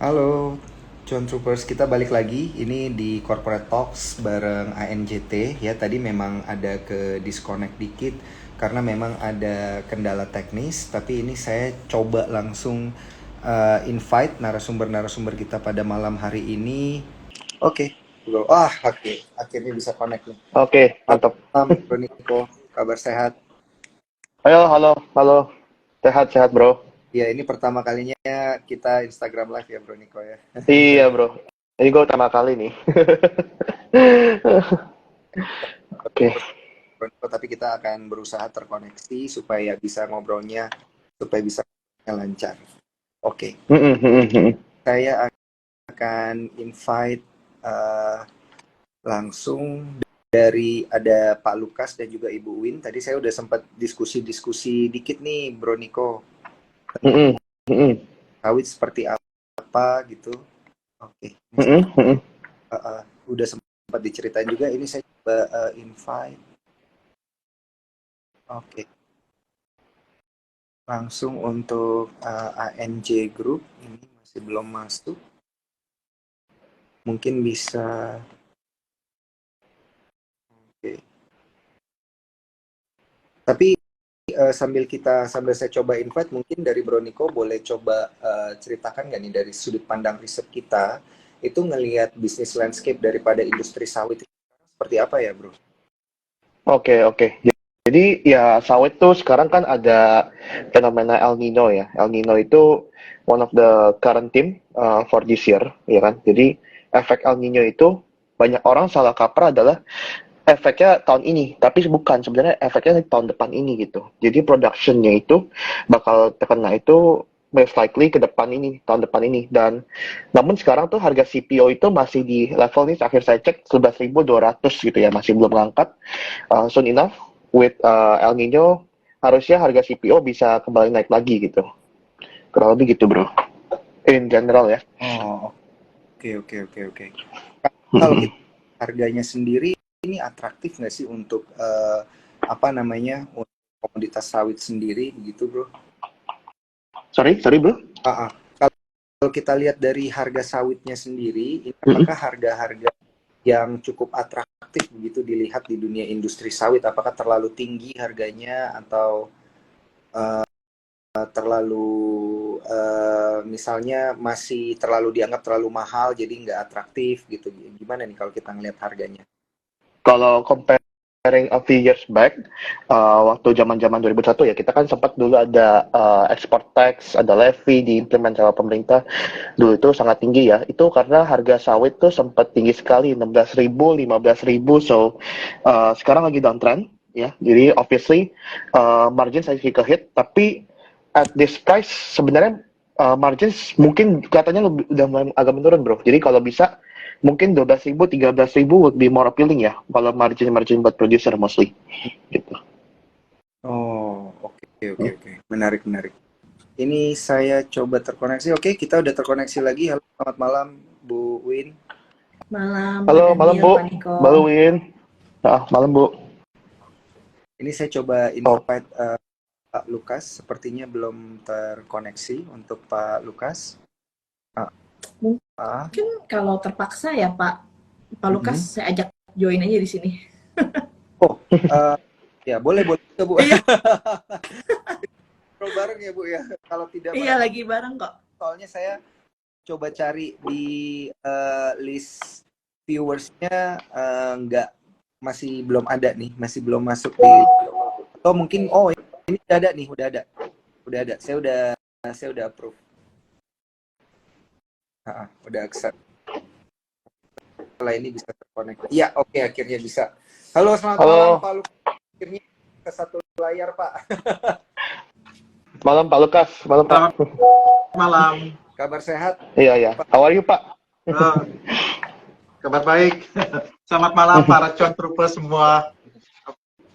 Halo, John Troopers, kita balik lagi. Ini di Corporate Talks bareng ANJT. Ya, tadi memang ada ke disconnect dikit karena memang ada kendala teknis. Tapi ini saya coba langsung invite narasumber-narasumber kita pada malam hari ini. Oke, bro. Oke. Akhirnya bisa connect nih. Oke, mantap. Malam, Bro Niko. Kabar sehat? Halo, halo, halo. Sehat-sehat, bro. Ya, ini pertama kalinya kita Instagram Live ya, Bro Niko ya. Iya, bro. Ini gue pertama kali nih. Oke. Tapi kita akan berusaha terkoneksi supaya bisa ngobrolnya supaya bisa lancar. Oke, Mm-mm, mm-mm, mm-mm. saya akan invite eh, langsung dari ada Pak Lukas dan juga Ibu Win. Tadi saya udah sempat diskusi-diskusi dikit nih, Bro Niko, Mm-mm, mm-mm, sawit seperti apa gitu. Oke, ini mm-mm, mm-mm. udah sempat diceritain juga. Ini saya coba invite. Oke, langsung untuk ANJ Group ini masih belum masuk. Mungkin bisa. Oke. Tapi sambil saya coba invite, mungkin dari Bro Niko boleh coba ceritakan nggak nih dari sudut pandang riset kita itu ngelihat bisnis landscape daripada industri sawit itu seperti apa ya, Bro? Oke, oke. Jadi ya sawit tuh sekarang kan ada fenomena El Nino ya. El Nino itu one of the current theme for this year, ya kan. Jadi efek El Nino itu banyak orang salah kaprah adalah efeknya tahun ini, tapi bukan, sebenarnya efeknya tahun depan ini gitu. Jadi production-nya itu bakal terkena itu most likely ke depan ini, tahun depan ini. Dan namun sekarang tuh harga CPO itu masih di level ini, terakhir saya cek 11.200 gitu ya, masih belum mengangkat. Soon enough with El Nino harusnya harga CPO bisa kembali naik lagi gitu. Kurang lebih gitu, bro. In general ya. Oh, oke oke oke oke. Kalau kita harganya sendiri ini atraktif nggak sih untuk apa namanya untuk komoditas sawit sendiri begitu, Bro? Sorry, sorry, bro. Ah, ah. Kalau kita lihat dari harga sawitnya sendiri, ini Mm-mm. apakah harga-harga yang cukup atraktif begitu dilihat di dunia industri sawit? Apakah terlalu tinggi harganya atau terlalu misalnya masih terlalu dianggap terlalu mahal jadi nggak atraktif gitu? Gimana nih kalau kita ngelihat harganya? Kalau comparing a few years back, waktu zaman-zaman 2001 ya, kita kan sempat dulu ada export tax, ada levy diimplement sama pemerintah. Dulu itu sangat tinggi ya. Itu karena harga sawit tuh sempat tinggi sekali, 16.000, 15.000. So, sekarang lagi downtrend ya. Jadi obviously margin saya ke hit, tapi at this price sebenarnya margins mungkin katanya udah mulai agak menurun, bro. Jadi kalau bisa mungkin 12.000, 13.000 would be more appealing ya kalau margin-margin buat producer mostly gitu. Oh, oke oke oke. Menarik menarik. Ini saya coba terkoneksi. Oke, kita udah terkoneksi lagi. Halo, selamat malam, Bu Win. Malam, Pak Halo, malam Daniel, Bu. Pak Niko. Baluin. Malam Bu. Ini saya coba Oh, invite Pak Lukas. Sepertinya belum terkoneksi untuk Pak Lukas. Ah, ah. Mungkin kalau terpaksa ya Pak Lukas, Mm-mm. saya ajak join aja di sini. Oh, eh, ya boleh boleh juga, Bu. Iya, Scroll bareng ya, Bu ya. Kalau tidak iya merasa, lagi bareng kok. soalnya saya coba cari di list viewersnya nggak masih belum ada nih, masih belum masuk di. Oh mungkin, oh ini udah ada nih, udah ada. Saya udah approve. Udah accept. Setelah ini bisa terkonek. Iya, oke, akhirnya bisa. Halo, selamat malam halo. Pak Lukas. Akhirnya ke satu layar Pak. Malam Pak Lukas. Malam Pak. Selamat malam. Kabar sehat Iya, iya. Pak? How are you, Pak? Eh, kabar baik. Selamat malam para Con Troopers semua.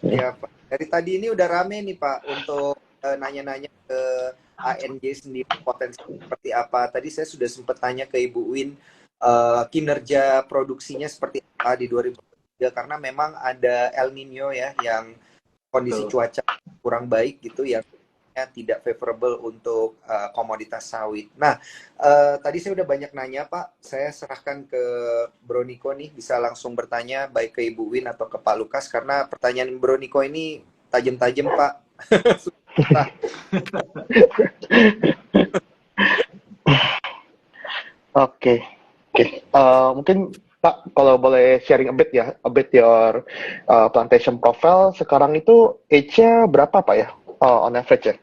Ya Pak. Dari tadi ini udah rame nih Pak untuk nanya-nanya ke ANJ sendiri potensi seperti apa. Tadi saya sudah sempat tanya ke Ibu Win kinerja produksinya seperti apa di 2023 karena memang ada El Nino ya yang kondisi Betul. cuaca kurang baik gitu ya tidak favorable untuk komoditas sawit. Nah, tadi saya udah banyak nanya Pak, saya serahkan ke Bro Niko nih, bisa langsung bertanya baik ke Ibu Win atau ke Pak Lukas, karena pertanyaan Bro Niko ini tajam-tajam Pak. Susah. Oke, oke. Mungkin Pak, kalau boleh sharing a bit your plantation profile. Sekarang itu age-nya berapa Pak ya? On average ya?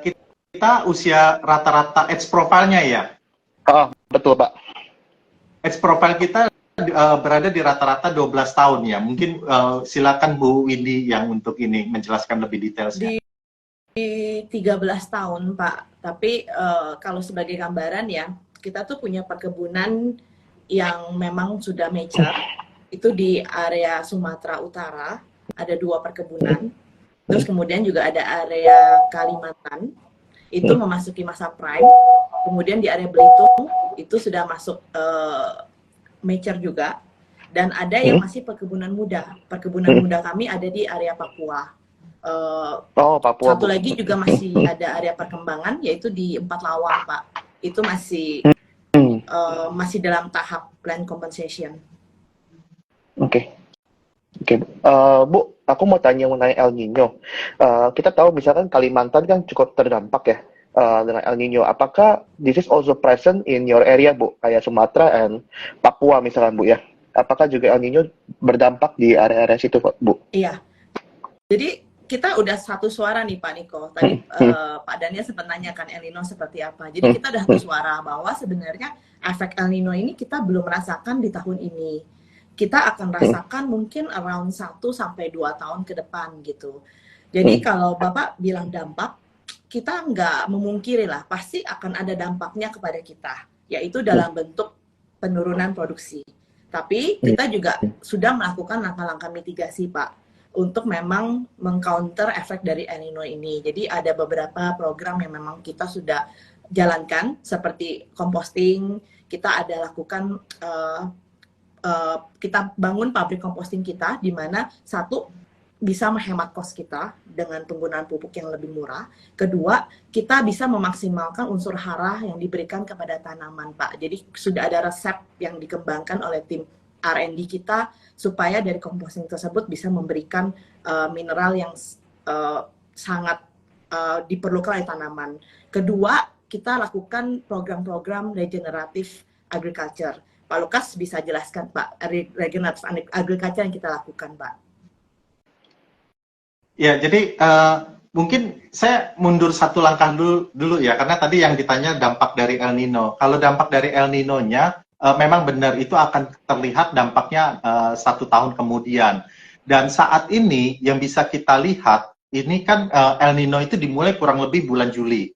Kita usia rata-rata age profile-nya ya. Betul Pak. Age profile kita berada di rata-rata 12 tahun ya. Mungkin silakan Bu Windy yang untuk ini menjelaskan lebih detailnya. Di 13 tahun Pak, tapi kalau sebagai gambaran ya, kita tuh punya perkebunan yang memang sudah mature, itu di area Sumatera Utara, ada 2 perkebunan, terus kemudian juga ada area Kalimantan, itu memasuki masa prime, kemudian di area Belitung, itu sudah masuk mature juga, dan ada yang masih perkebunan muda kami ada di area Papua. Papua. Satu lagi juga masih ada area perkembangan, yaitu di Empat Lawang, Pak. Itu masih dalam tahap land compensation. Oke. Bu, aku mau tanya mengenai El Nino. Kita tahu misalkan Kalimantan kan cukup terdampak ya dengan El Nino. Apakah this is also present in your area, Bu? Kayak Sumatera and Papua misalkan, Bu ya? Apakah juga El Nino berdampak di area-area situ, Bu? Iya. Jadi kita udah satu suara nih Pak Niko. Tadi Pak Daniel sempat nanyakan El Nino seperti apa. Jadi kita udah satu suara bahwa sebenarnya efek El Nino ini kita belum merasakan di tahun ini. Kita akan rasakan mungkin around 1 sampai 2 tahun ke depan gitu. Jadi kalau Bapak bilang dampak, kita nggak memungkiri lah, pasti akan ada dampaknya kepada kita, yaitu dalam bentuk penurunan produksi. Tapi kita juga sudah melakukan langkah-langkah mitigasi Pak, untuk memang mengcounter efek dari El Nino ini. Jadi ada beberapa program yang memang kita sudah jalankan, seperti composting. Kita ada lakukan, kita bangun pabrik composting kita, di mana satu, bisa menghemat kos kita dengan penggunaan pupuk yang lebih murah. Kedua, kita bisa memaksimalkan unsur hara yang diberikan kepada tanaman, Pak. Jadi sudah ada resep yang dikembangkan oleh tim R&D kita, supaya dari composting tersebut bisa memberikan mineral yang sangat diperlukan oleh tanaman. Kedua, kita lakukan program-program regeneratif agriculture. Pak Lukas bisa jelaskan Pak, regeneratif agriculture yang kita lakukan Pak. Ya, jadi mungkin saya mundur satu langkah dulu ya, karena tadi yang ditanya dampak dari El Nino. Kalau dampak dari El Nino-nya, memang benar itu akan terlihat dampaknya 1 tahun kemudian. Dan saat ini yang bisa kita lihat, ini kan El Nino itu dimulai kurang lebih bulan Juli.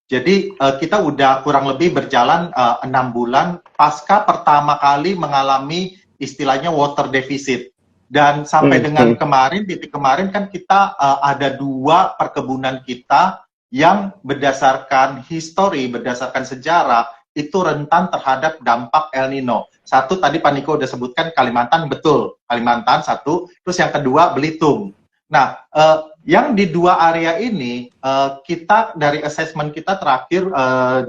Jadi kita udah kurang lebih berjalan 6 bulan pasca pertama kali mengalami istilahnya water deficit. Dan sampai dengan kemarin, titik kemarin kan kita ada 2 perkebunan kita yang berdasarkan histori, berdasarkan sejarah, itu rentan terhadap dampak El Nino. Satu tadi Pak Niko udah sebutkan Kalimantan, betul. Kalimantan satu, terus yang kedua Belitung. Nah, yang di 2 area ini, kita dari assessment kita terakhir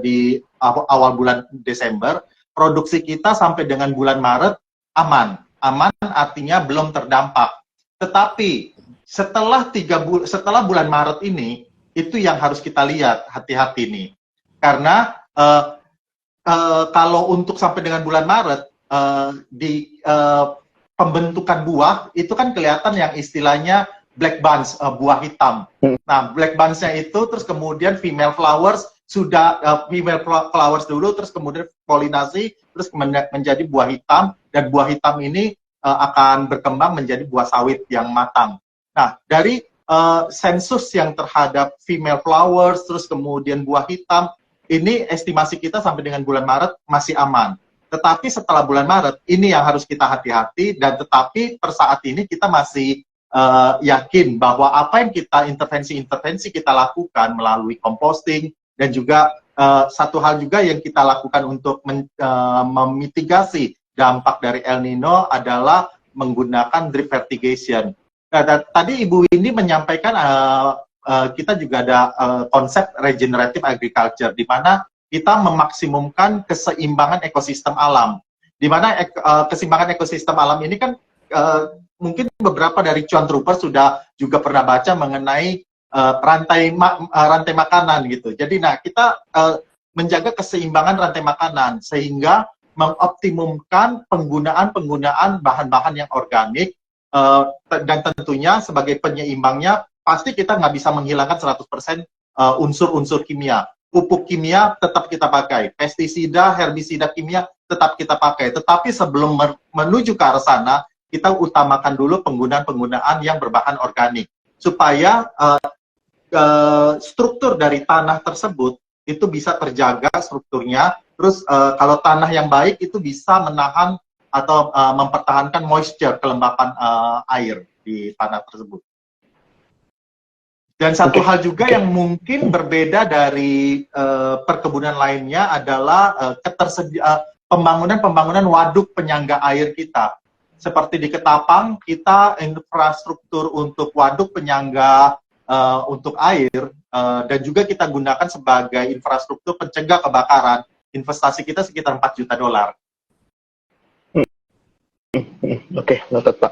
di awal bulan Desember, produksi kita sampai dengan bulan Maret aman. Aman artinya belum terdampak. Tetapi setelah bulan Maret ini, itu yang harus kita lihat, hati-hati nih. Karena kalau untuk sampai dengan bulan Maret, di pembentukan buah, itu kan kelihatan yang istilahnya black bunch, buah hitam. Nah, black bunch-nya itu, terus kemudian female flowers, sudah female flowers dulu, terus kemudian polinasi, terus menjadi buah hitam, dan buah hitam ini akan berkembang menjadi buah sawit yang matang. Nah, dari sensus yang terhadap female flowers, terus kemudian buah hitam, ini estimasi kita sampai dengan bulan Maret masih aman. Tetapi setelah bulan Maret, ini yang harus kita hati-hati, dan tetapi per saat ini kita masih yakin bahwa apa yang kita intervensi kita lakukan melalui composting, dan juga satu hal juga yang kita lakukan untuk memitigasi dampak dari El Nino adalah menggunakan drip fertigation. Nah, tadi Ibu Windy menyampaikan kita juga ada konsep regenerative agriculture, di mana kita memaksimumkan keseimbangan ekosistem alam. Di mana keseimbangan ekosistem alam ini kan mungkin beberapa dari Cuan Trooper sudah juga pernah baca mengenai rantai makanan gitu. Jadi kita menjaga keseimbangan rantai makanan sehingga mengoptimumkan penggunaan bahan-bahan yang organik, dan tentunya sebagai penyeimbangnya pasti kita nggak bisa menghilangkan 100% unsur-unsur kimia. Pupuk kimia tetap kita pakai, pestisida, herbisida kimia tetap kita pakai. Tetapi sebelum menuju ke arah sana, kita utamakan dulu penggunaan yang berbahan organik supaya struktur dari tanah tersebut itu bisa terjaga strukturnya. Terus kalau tanah yang baik itu bisa menahan atau mempertahankan moisture, kelembapan air di tanah tersebut. Dan satu hal juga yang mungkin berbeda dari perkebunan lainnya adalah pembangunan waduk penyangga air kita. Seperti di Ketapang, kita infrastruktur untuk waduk penyangga untuk air, dan juga kita gunakan sebagai infrastruktur pencegah kebakaran. Investasi kita sekitar $4 juta. Oke, noted Pak.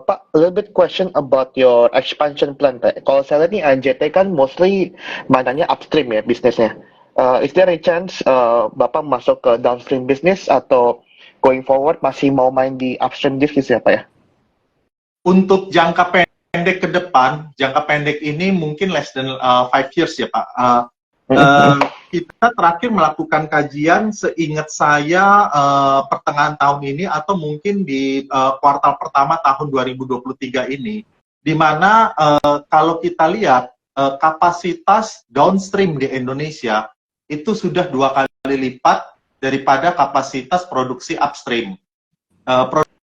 Pak, a little bit question about your expansion plan, Pak. Kalau saya lihat nih, ANJT kan mostly mainannya upstream ya bisnisnya. Is there a chance Bapak masuk ke downstream business atau going forward masih mau main di upstream business ya, Pak ya? Untuk jangka pendek ke depan, jangka pendek ini mungkin less than 5 years ya Pak. Kita terakhir melakukan kajian seingat saya pertengahan tahun ini atau mungkin di kuartal pertama tahun 2023 ini, di mana kalau kita lihat kapasitas downstream di Indonesia itu sudah 2 kali lipat daripada kapasitas produksi upstream.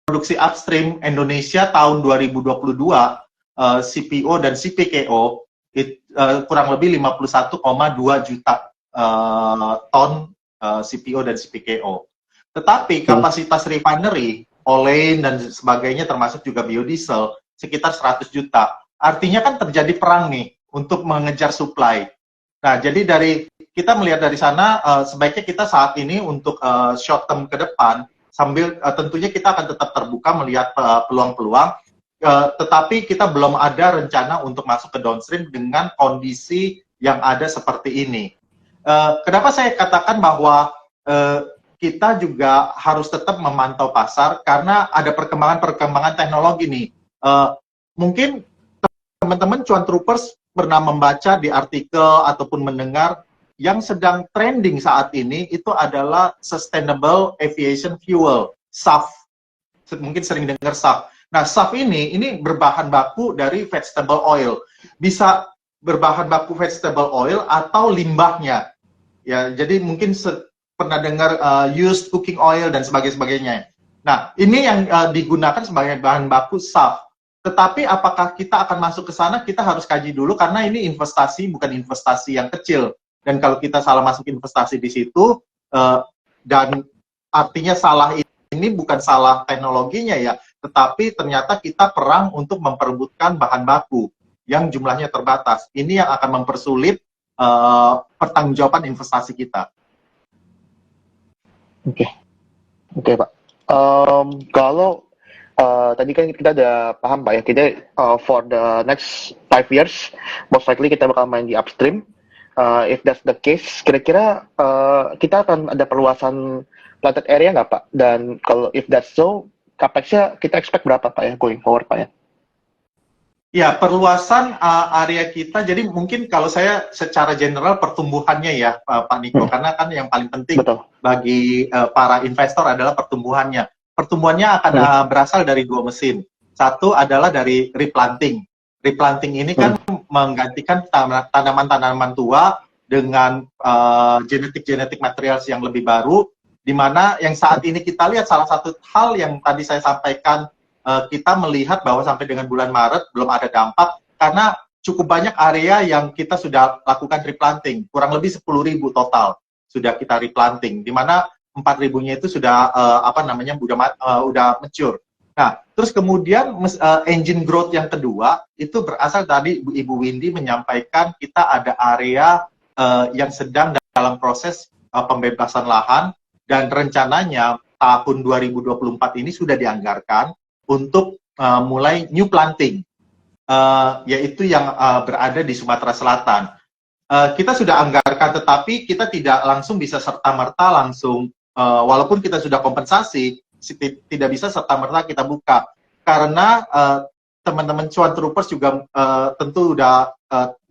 Produksi upstream Indonesia tahun 2022 CPO dan CPKO kurang lebih 51,2 juta ton CPO dan CPKO. Tetapi kapasitas refinery, olein dan sebagainya termasuk juga biodiesel sekitar 100 juta. Artinya kan terjadi perang nih untuk mengejar supply. Nah, jadi kita melihat dari sana sebaiknya kita saat ini untuk short term ke depan sambil tentunya kita akan tetap terbuka melihat peluang-peluang, tetapi kita belum ada rencana untuk masuk ke downstream dengan kondisi yang ada seperti ini. Kenapa saya katakan bahwa kita juga harus tetap memantau pasar karena ada perkembangan teknologi nih. Mungkin teman-teman Cuan Troopers pernah membaca di artikel ataupun mendengar yang sedang trending saat ini itu adalah Sustainable Aviation Fuel, SAF. Mungkin sering dengar SAF. Nah, SAF ini berbahan baku dari vegetable oil. Bisa berbahan baku vegetable oil atau limbahnya. Ya, jadi mungkin pernah dengar used cooking oil dan sebagainya. Nah, ini yang digunakan sebagai bahan baku SAF. Tetapi apakah kita akan masuk ke sana, kita harus kaji dulu karena ini investasi, bukan investasi yang kecil. Dan kalau kita salah masuk investasi di situ, dan artinya salah ini bukan salah teknologinya ya, tetapi ternyata kita perang untuk memperebutkan bahan baku yang jumlahnya terbatas. Ini yang akan mempersulit pertanggungjawaban investasi kita. Oke Pak. Kalau tadi kan kita udah paham Pak ya, kita for the next 5 years most likely kita bakal main di upstream. If that's the case, kira-kira kita akan ada perluasan planted area nggak Pak? Dan kalau if that's so, capex-nya kita expect berapa Pak ya going forward Pak ya? Ya, perluasan area kita, jadi mungkin kalau saya secara general pertumbuhannya ya Pak Niko, karena kan yang paling penting bagi para investor adalah pertumbuhannya. Pertumbuhannya akan berasal dari 2 mesin. Satu adalah dari replanting. Replanting ini kan menggantikan tanaman-tanaman tua dengan genetik materials yang lebih baru, di mana yang saat ini kita lihat salah satu hal yang tadi saya sampaikan, kita melihat bahwa sampai dengan bulan Maret belum ada dampak karena cukup banyak area yang kita sudah lakukan replanting, kurang lebih 10.000 total sudah kita replanting, di mana 4.000-nya itu sudah udah mature. Nah, terus kemudian engine growth yang kedua itu berasal tadi Ibu Windy menyampaikan kita ada area yang sedang dalam proses pembebasan lahan dan rencananya tahun 2024 ini sudah dianggarkan untuk mulai new planting, yaitu yang berada di Sumatera Selatan. Kita sudah anggarkan, tetapi kita tidak langsung bisa serta-merta langsung, walaupun kita sudah kompensasi, tidak bisa serta-merta kita buka. Karena teman-teman Cuan Troopers juga tentu sudah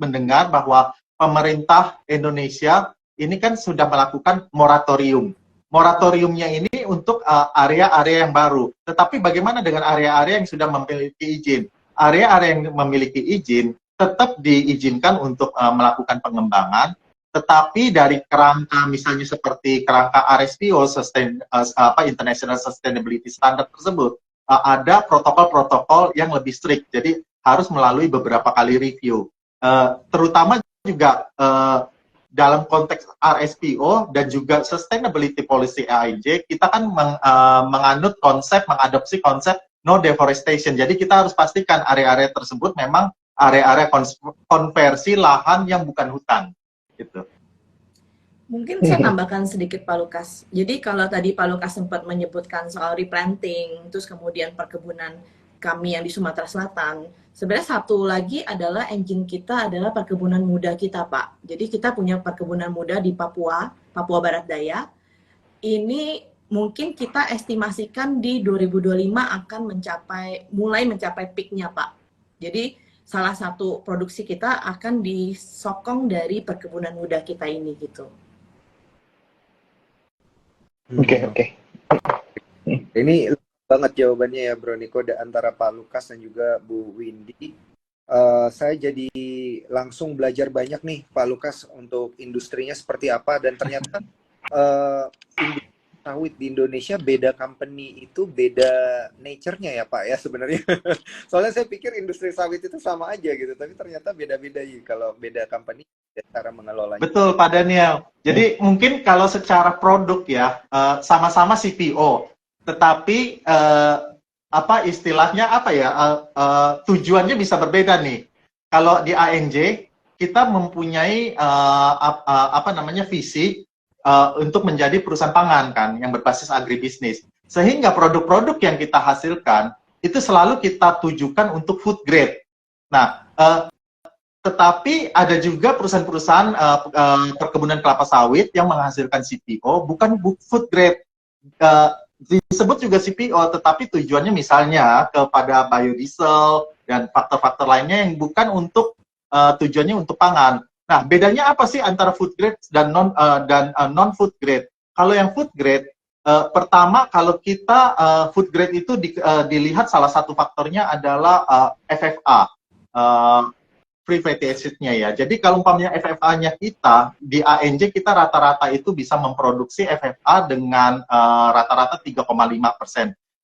mendengar bahwa pemerintah Indonesia ini kan sudah melakukan moratorium. Moratoriumnya ini untuk area-area yang baru. Tetapi bagaimana dengan area-area yang sudah memiliki izin? Area-area yang memiliki izin tetap diizinkan untuk melakukan pengembangan, tetapi dari kerangka misalnya seperti kerangka RSPO, International Sustainability Standard tersebut, ada protokol-protokol yang lebih strict, jadi harus melalui beberapa kali review. Terutama juga dalam konteks RSPO dan juga Sustainability Policy AIJ, kita kan mengadopsi konsep no deforestation. Jadi kita harus pastikan area-area tersebut memang area-area konversi lahan yang bukan hutan, gitu. Mungkin saya tambahkan sedikit Pak Lukas. Jadi kalau tadi Pak Lukas sempat menyebutkan soal replanting, terus kemudian perkebunan kami yang di Sumatera Selatan, sebenarnya satu lagi adalah engine kita adalah perkebunan muda kita, Pak. Jadi kita punya perkebunan muda di Papua, Papua Barat Daya. Ini mungkin kita estimasikan di 2025 akan mulai mencapai peak-nya, Pak. Jadi salah satu produksi kita akan disokong dari perkebunan muda kita ini gitu. Oke. Ini banget jawabannya ya Bro Niko antara Pak Lukas dan juga Bu Windy. Saya jadi langsung belajar banyak nih Pak Lukas untuk industrinya seperti apa, dan ternyata industri sawit di Indonesia beda company itu beda nature-nya ya Pak ya sebenarnya. Soalnya saya pikir industri sawit itu sama aja gitu, tapi ternyata beda-beda ya kalau beda company cara mengelolanya. Betul Pak Daniel. Jadi mungkin kalau secara produk ya sama-sama CPO, tetapi tujuannya bisa berbeda nih. Kalau di ANJ kita mempunyai visi untuk menjadi perusahaan pangan kan yang berbasis agribisnis, sehingga produk-produk yang kita hasilkan itu selalu kita tujukan untuk food grade. Nah, tetapi ada juga perusahaan-perusahaan perkebunan kelapa sawit yang menghasilkan CPO bukan food grade, disebut juga CPO, tetapi tujuannya misalnya kepada biodiesel dan faktor-faktor lainnya yang bukan untuk tujuannya untuk pangan. Nah, bedanya apa sih antara food grade dan non food grade? Kalau yang food grade, pertama kalau kita food grade itu dilihat salah satu faktornya adalah FFA, free fatty acid-nya ya. Jadi kalau umpamanya FFA-nya kita di ANJ kita rata-rata itu bisa memproduksi FFA dengan rata-rata 3,5%.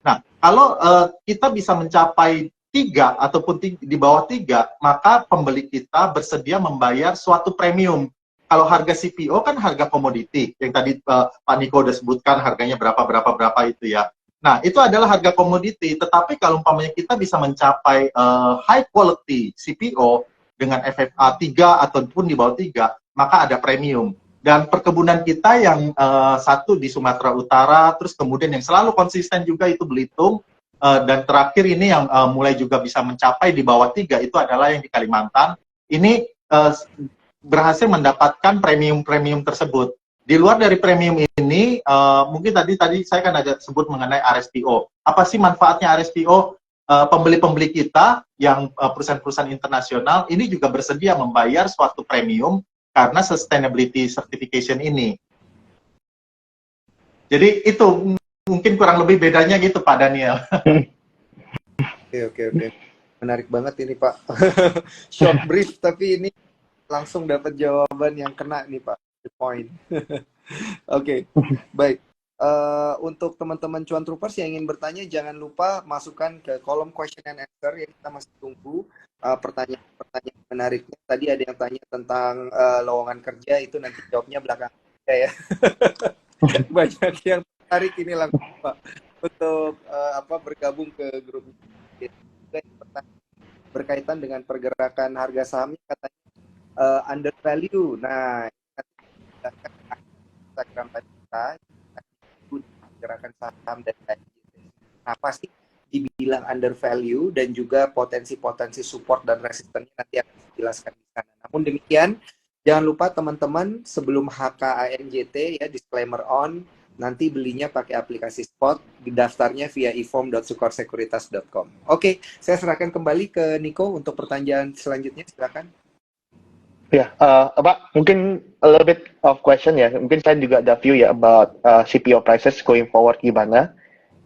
Nah, kalau kita bisa mencapai 3 ataupun di bawah 3, maka pembeli kita bersedia membayar suatu premium. Kalau harga CPO kan harga komoditi, yang tadi Pak Niko udah sebutkan harganya berapa itu ya. Nah, itu adalah harga komoditi, tetapi kalau umpamanya kita bisa mencapai high quality CPO dengan FFA 3 ataupun di bawah 3, maka ada premium. Dan perkebunan kita yang satu di Sumatera Utara, terus kemudian yang selalu konsisten juga itu Belitung, dan terakhir ini yang mulai juga bisa mencapai di bawah 3 itu adalah yang di Kalimantan. Ini berhasil mendapatkan premium-premium tersebut. Di luar dari premium ini, mungkin tadi saya kan ada sebut mengenai RSPO. Apa sih manfaatnya RSPO? Pembeli-pembeli kita yang perusahaan-perusahaan internasional ini juga bersedia membayar suatu premium karena sustainability certification ini. Jadi itu mungkin kurang lebih bedanya gitu Pak Daniel. Oke. Menarik banget ini Pak. Short brief tapi ini langsung dapat jawaban yang kena nih Pak. The point. Oke, baik. Untuk teman-teman Cuan Troopers yang ingin bertanya, jangan lupa masukkan ke kolom question and answer yang kita masih tunggu pertanyaan menariknya. Tadi ada yang tanya tentang lowongan kerja, itu nanti jawabnya belakangan ya. Banyak yang tarik ini langsung Pak untuk bergabung ke grup berkaitan dengan pergerakan harga saham katanya undervalue. Nah, nanti Instagram kita pergerakan saham dan IGT. Nah, pasti dibilang undervalue dan juga potensi-potensi support dan resistennya nanti akan dijelaskan di sana. Namun demikian, jangan lupa teman-teman sebelum HKANJT ya, disclaimer on, nanti belinya pakai aplikasi spot, daftarnya via ifom.sukorsecuritas.com. Oke, saya serahkan kembali ke Nico untuk pertanyaan selanjutnya, silakan. Ya, Pak, mungkin a little bit of question ya. Mungkin saya juga ada view ya about CPO prices going forward gimana.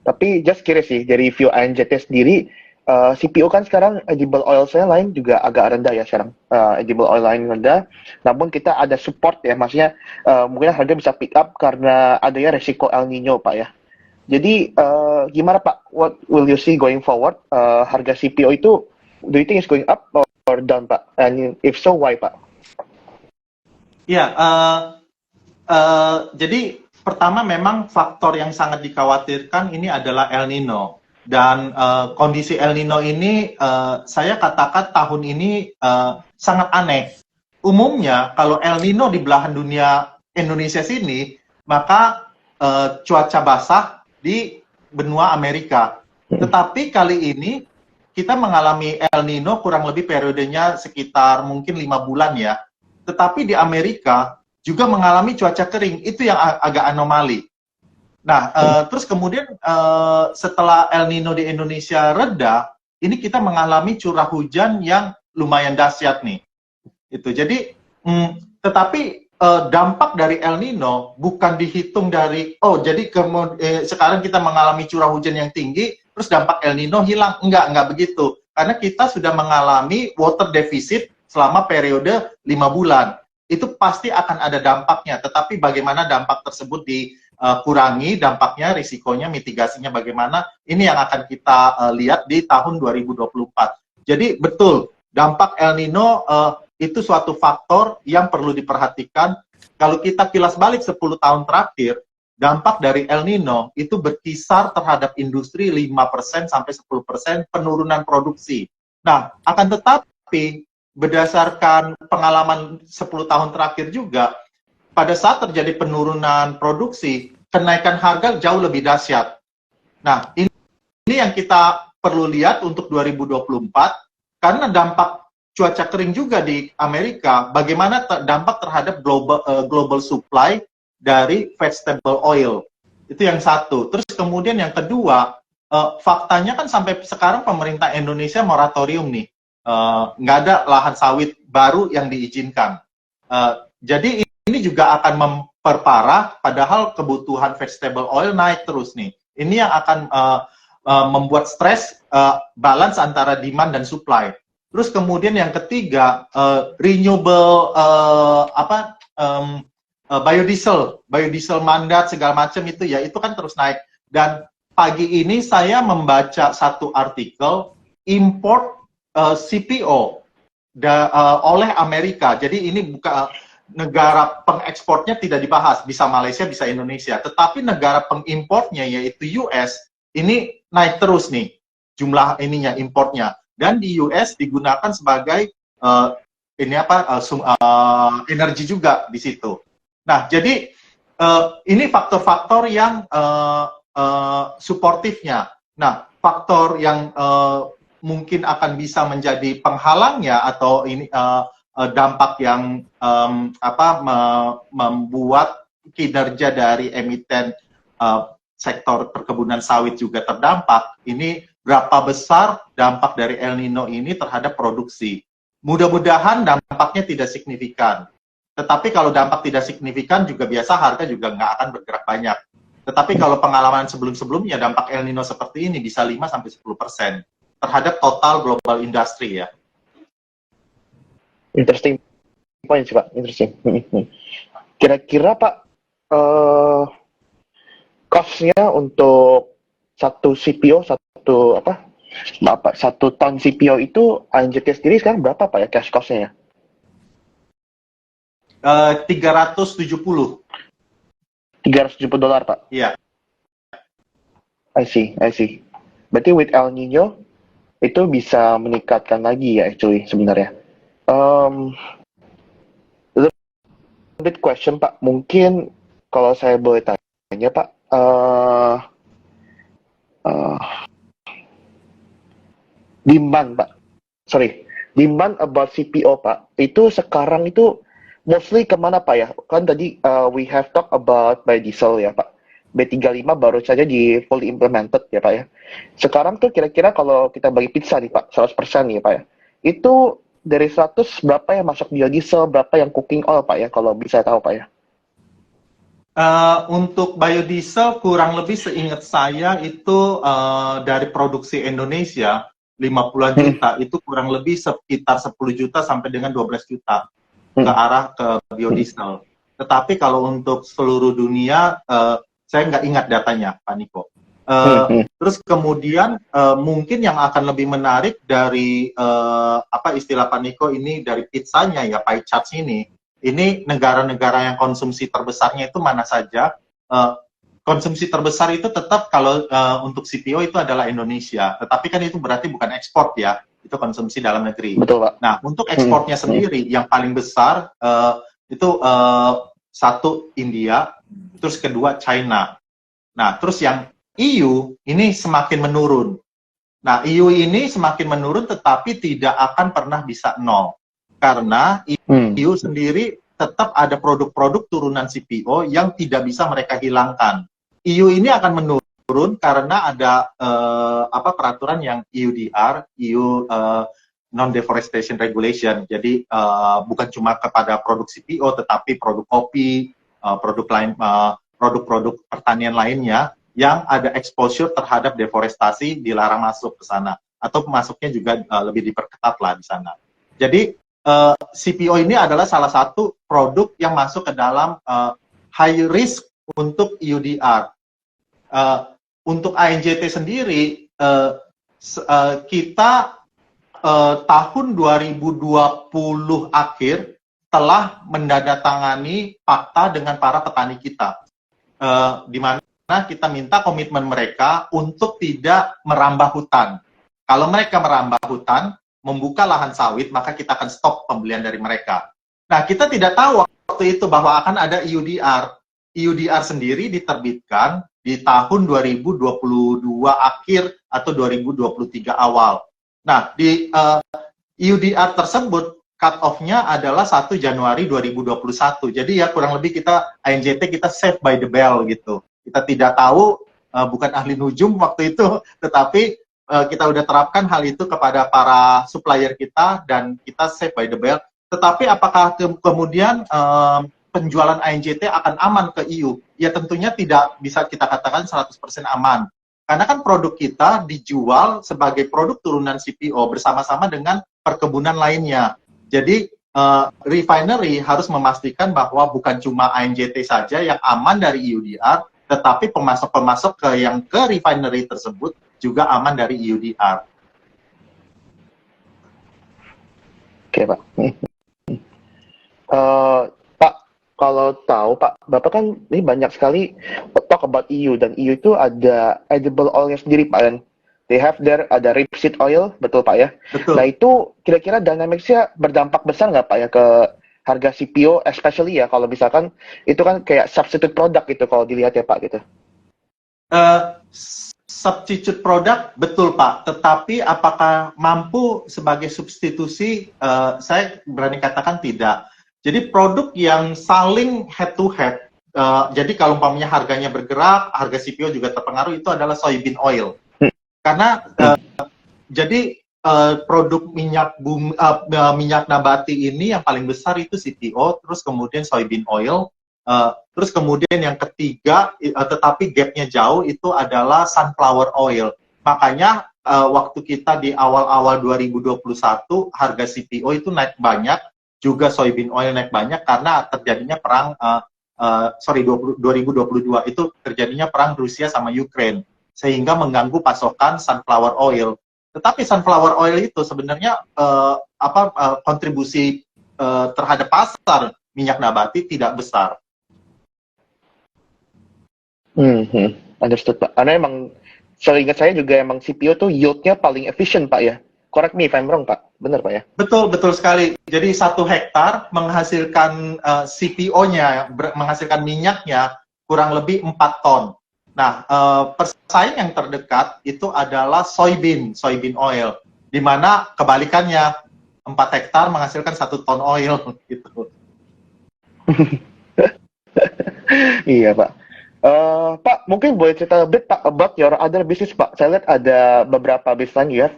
Tapi just curious sih, dari view ANJT sendiri, CPO kan sekarang edible oil saya lain juga agak rendah ya sekarang. Edible oil lain rendah, namun kita ada support ya, maksudnya mungkin harga bisa pick up karena adanya resiko El Nino Pak ya. Jadi gimana Pak, what will you see going forward? Harga CPO itu, do you think is going up or down Pak? And if so, why Pak? Ya, jadi pertama memang faktor yang sangat dikhawatirkan ini adalah El Nino. Dan kondisi El Nino ini saya katakan tahun ini sangat aneh. Umumnya kalau El Nino di belahan dunia Indonesia sini, maka cuaca basah di benua Amerika. Tetapi kali ini kita mengalami El Nino kurang lebih periodenya sekitar mungkin 5 bulan ya. Tetapi di Amerika juga mengalami cuaca kering, itu yang agak anomali. Nah, terus kemudian setelah El Nino di Indonesia reda, ini kita mengalami curah hujan yang lumayan dahsyat nih. Itu jadi, tetapi dampak dari El Nino bukan dihitung dari jadi sekarang kita mengalami curah hujan yang tinggi, terus dampak El Nino hilang. Enggak begitu. Karena kita sudah mengalami water deficit selama periode 5 bulan. Itu pasti akan ada dampaknya, tetapi bagaimana dampak tersebut dikurangi, dampaknya, risikonya, mitigasinya bagaimana, ini yang akan kita lihat di tahun 2024. Jadi betul, dampak El Nino itu suatu faktor yang perlu diperhatikan. Kalau kita kilas balik 10 tahun terakhir, dampak dari El Nino itu berkisar terhadap industri 5% sampai 10% penurunan produksi. Nah, akan tetapi berdasarkan pengalaman 10 tahun terakhir juga, pada saat terjadi penurunan produksi, kenaikan harga jauh lebih dahsyat. Nah, ini yang kita perlu lihat untuk 2024, karena dampak cuaca kering juga di Amerika, bagaimana dampak terhadap global supply dari vegetable oil. Itu yang satu. Terus kemudian yang kedua, faktanya kan sampai sekarang pemerintah Indonesia moratorium nih. Nggak ada lahan sawit baru yang diizinkan. Jadi ini juga akan memperparah, padahal kebutuhan vegetable oil naik terus nih. Ini yang akan membuat stres balance antara demand dan supply. Terus kemudian yang ketiga, renewable biodiesel mandat segala macam itu ya, itu kan terus naik. Dan pagi ini saya membaca satu artikel import CPO oleh Amerika. Jadi ini bukan negara pengekspornya tidak dibahas, bisa Malaysia, bisa Indonesia. Tetapi negara pengimportnya yaitu US ini naik terus nih jumlah ininya importnya. Dan di US digunakan sebagai energi juga di situ. Nah, jadi ini faktor-faktor yang suportifnya. Nah, faktor yang mungkin akan bisa menjadi penghalangnya atau ini dampak yang membuat kinerja dari emiten sektor perkebunan sawit juga terdampak. Ini berapa besar dampak dari El Nino ini terhadap produksi. Mudah-mudahan dampaknya tidak signifikan. Tetapi kalau dampak tidak signifikan juga biasa harga juga nggak akan bergerak banyak. Tetapi kalau pengalaman sebelum-sebelumnya dampak El Nino seperti ini bisa 5-10% terhadap total global industry ya. Interesting point sih Pak, interesting. Kira-kira Pak, cost-nya untuk satu CPO, satu ton CPO itu ANJT sendiri sekarang berapa Pak ya cash cost-nya ya? 370. $370 Pak? Iya. I see, I see. Berarti with El Nino itu bisa meningkatkan lagi ya actually sebenarnya. Um, little bit question Pak, mungkin kalau saya boleh tanya Pak, uh, demand Pak, sorry, demand about CPO Pak, itu sekarang itu mostly kemana Pak ya? Kan tadi we have talk about biodiesel ya Pak. B35 baru saja di fully implemented ya Pak ya. Sekarang tuh kira-kira kalau kita bagi pizza nih Pak, 100% nih Pak ya. Itu dari 100 berapa yang masuk biodiesel, berapa yang cooking oil Pak ya, kalau bisa tahu Pak ya. Untuk biodiesel kurang lebih seingat saya itu dari produksi Indonesia 50-an juta itu kurang lebih sekitar 10 juta sampai dengan 12 juta ke arah ke biodiesel. Tetapi kalau untuk seluruh dunia saya nggak ingat datanya, Pak Niko. Terus kemudian mungkin yang akan lebih menarik dari apa istilah Pak Niko ini dari pizzanya ya, pie chart ini negara-negara yang konsumsi terbesarnya itu mana saja. Konsumsi terbesar itu tetap kalau untuk CPO itu adalah Indonesia, tetapi kan itu berarti bukan ekspor ya, itu konsumsi dalam negeri. Betul Pak. Nah untuk ekspornya sendiri yang paling besar itu satu India, terus kedua China. Nah terus yang EU ini semakin menurun. Nah EU ini semakin menurun tetapi tidak akan pernah bisa nol. Karena EU sendiri tetap ada produk-produk turunan CPO yang tidak bisa mereka hilangkan. EU ini akan menurun karena ada peraturan yang EUDR, EU Non-Deforestation Regulation. Jadi bukan cuma kepada produk CPO, tetapi produk kopi, produk lain, produk-produk pertanian lainnya yang ada exposure terhadap deforestasi dilarang masuk ke sana. Atau masuknya juga lebih diperketat lah di sana. Jadi CPO ini adalah salah satu produk yang masuk ke dalam high risk untuk EUDR. Untuk ANJT sendiri, kita tahun 2020 akhir telah menandatangani fakta dengan para petani kita, di mana kita minta komitmen mereka untuk tidak merambah hutan. Kalau mereka merambah hutan, membuka lahan sawit, maka kita akan stop pembelian dari mereka. Nah, kita tidak tahu waktu itu bahwa akan ada EUDR. EUDR sendiri diterbitkan di tahun 2022 akhir atau 2023 awal. Nah, di EUDR tersebut, cut-off-nya adalah 1 Januari 2021. Jadi ya kurang lebih kita, ANJT kita save by the bell gitu. Kita tidak tahu, bukan ahli nujum waktu itu, tetapi kita udah terapkan hal itu kepada para supplier kita dan kita save by the bell. Tetapi apakah kemudian penjualan ANJT akan aman ke EU? Ya tentunya tidak bisa kita katakan 100% aman. Karena kan produk kita dijual sebagai produk turunan CPO bersama-sama dengan perkebunan lainnya. Jadi refinery harus memastikan bahwa bukan cuma ANJT saja yang aman dari EUDR, tetapi pemasok-pemasok yang ke refinery tersebut juga aman dari EUDR. Oke Pak. Pak, kalau tahu Pak, Bapak kan ini banyak sekali talk about EU, dan EU itu ada edible oilnya sendiri Pak, dan they have there ada rapeseed oil, betul Pak ya? Betul. Nah itu kira-kira dynamics-nya berdampak besar nggak Pak ya ke harga CPO, especially ya kalau misalkan itu kan kayak substitute product gitu kalau dilihat ya Pak gitu. Substitute product betul Pak, tetapi apakah mampu sebagai substitusi? Saya berani katakan tidak. Jadi produk yang saling head to head, jadi kalau umpamanya harganya bergerak, harga CPO juga terpengaruh, itu adalah soybean oil. Karena jadi produk minyak nabati ini yang paling besar itu CPO, terus kemudian soybean oil. Terus kemudian yang ketiga, tetapi gapnya jauh, itu adalah sunflower oil. Makanya waktu kita di awal-awal 2021, harga CPO itu naik banyak, juga soybean oil naik banyak karena terjadinya perang, 2022 itu terjadinya perang Rusia sama Ukraine, sehingga mengganggu pasokan sunflower oil. Tetapi sunflower oil itu sebenarnya kontribusi terhadap pasar minyak nabati tidak besar. Understood Pak. Karena emang seingat saya juga emang CPO tuh yield-nya paling efisien Pak ya. Correct me if I'm wrong Pak, benar Pak ya? Betul, betul sekali. Jadi 1 hektar menghasilkan CPO-nya, menghasilkan minyaknya kurang lebih 4 ton. Nah, pesaing yang terdekat itu adalah soybean oil, di mana kebalikannya 4 hektar menghasilkan 1 ton oil gitu. Iya Pak. Pak, mungkin boleh cerita a bit Pak about your other business Pak. Saya lihat ada beberapa bisnis lain ya,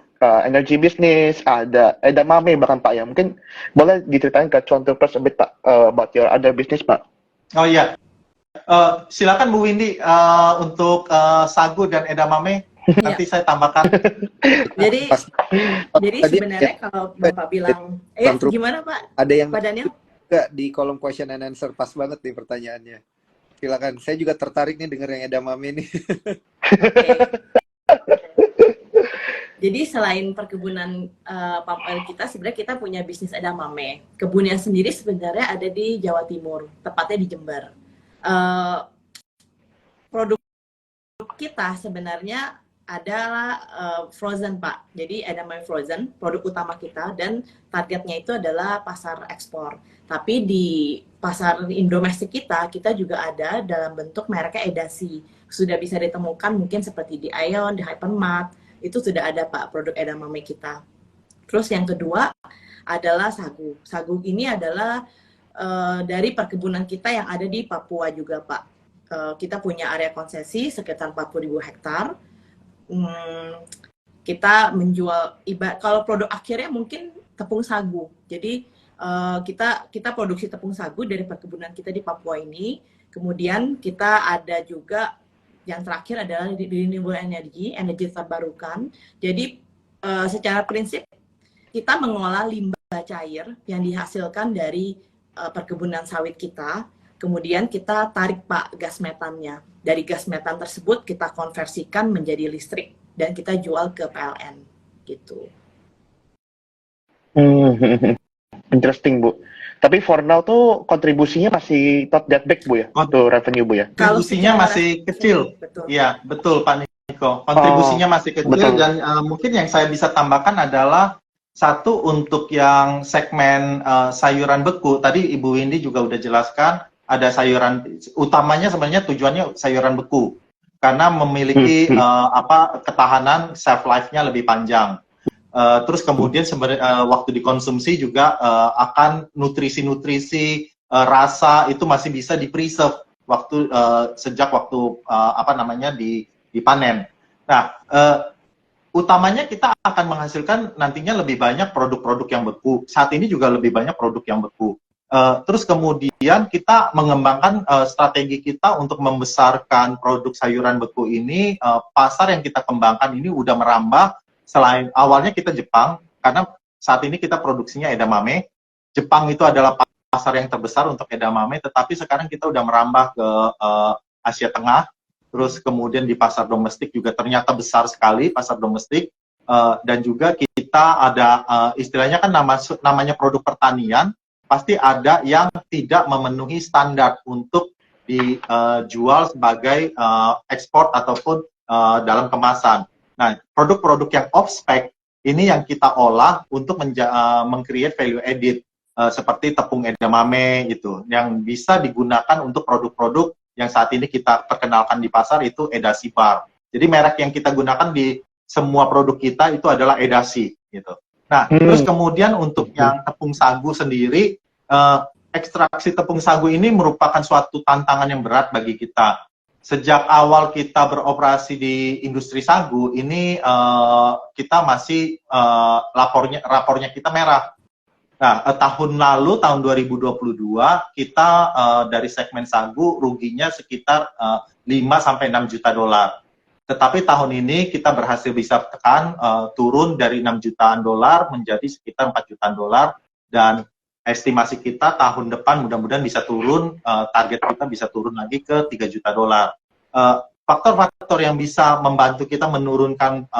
energy business, ada edamame bahkan Pak ya. Mungkin boleh diceritain ke contoh a bit Pak about your other business Pak. Oh iya, silakan Bu Windy untuk sagu dan edamame. Nanti saya tambahkan. Jadi Pas jadi tadi sebenarnya kalau Bapak bilang, Bang Truk, gimana Pak? ada yang Pak Daniel? juga di kolom question and answer, pas banget nih pertanyaannya. Silakan, saya juga tertarik nih denger yang edamame nih. Oke. Jadi selain perkebunan palm oil kita, sebenarnya kita punya bisnis edamame. Kebunnya sendiri sebenarnya ada di Jawa Timur, tepatnya di Jember. Produk kita sebenarnya adalah frozen Pak. Jadi edamame frozen, produk utama kita, dan targetnya itu adalah pasar ekspor. Tapi di pasar domestik kita juga ada dalam bentuk mereknya Edasi. Sudah bisa ditemukan mungkin seperti di Aeon, di Hypermart, itu sudah ada Pak produk edamame kita. Terus yang kedua adalah sagu. Sagu ini adalah dari perkebunan kita yang ada di Papua juga Pak. Kita punya area konsesi sekitar 40.000 hektar. Kita menjual, kalau produk akhirnya mungkin tepung sagu. Jadi kita produksi tepung sagu dari perkebunan kita di Papua ini. Kemudian kita ada juga yang terakhir adalah di renewable energy terbarukan. Jadi secara prinsip kita mengolah limbah cair yang dihasilkan dari perkebunan sawit kita. Kemudian kita tarik Pak gas metannya. Dari gas metan tersebut kita konversikan menjadi listrik dan kita jual ke PLN gitu. Interesting Bu. Tapi for now tuh kontribusinya masih not that big Bu ya, untuk revenue Bu ya? Kontribusinya masih kecil. Betul. Iya, betul Pak Niko. Kontribusinya masih kecil, dan mungkin yang saya bisa tambahkan adalah satu untuk yang segmen sayuran beku. Tadi Ibu Windy juga udah jelaskan, ada sayuran, utamanya sebenarnya tujuannya sayuran beku. Karena memiliki ketahanan shelf life-nya lebih panjang. Terus kemudian waktu dikonsumsi juga akan nutrisi-nutrisi rasa itu masih bisa di-preserve sejak waktu dipanen. Nah, utamanya kita akan menghasilkan nantinya lebih banyak produk-produk yang beku. Saat ini juga lebih banyak produk yang beku. Terus kemudian kita mengembangkan strategi kita untuk membesarkan produk sayuran beku ini. Pasar yang kita kembangkan ini udah merambah. Selain awalnya kita Jepang, karena saat ini kita produksinya edamame. Jepang itu adalah pasar yang terbesar untuk edamame, tetapi sekarang kita udah merambah ke Asia Tengah. Terus kemudian di pasar domestik juga ternyata besar sekali pasar domestik. Dan juga kita ada istilahnya kan namanya produk pertanian, pasti ada yang tidak memenuhi standar untuk dijual sebagai ekspor ataupun dalam kemasan. Nah, produk-produk yang off-spec ini yang kita olah untuk meng-create value added seperti tepung edamame gitu, yang bisa digunakan untuk produk-produk yang saat ini kita perkenalkan di pasar itu Edasi Bar. Jadi merek yang kita gunakan di semua produk kita itu adalah Edasi gitu. Nah, terus kemudian untuk yang tepung sagu sendiri, ekstraksi tepung sagu ini merupakan suatu tantangan yang berat bagi kita. Sejak awal kita beroperasi di industri sagu, ini kita masih rapornya kita merah. Nah, tahun lalu, tahun 2022, kita dari segmen sagu ruginya sekitar 5-6 juta dolar. Tetapi tahun ini kita berhasil bisa tekan turun dari 6 jutaan dolar menjadi sekitar 4 jutaan dolar, dan estimasi kita tahun depan mudah-mudahan bisa turun, target kita bisa turun lagi ke 3 juta dolar. Faktor-faktor yang bisa membantu kita menurunkan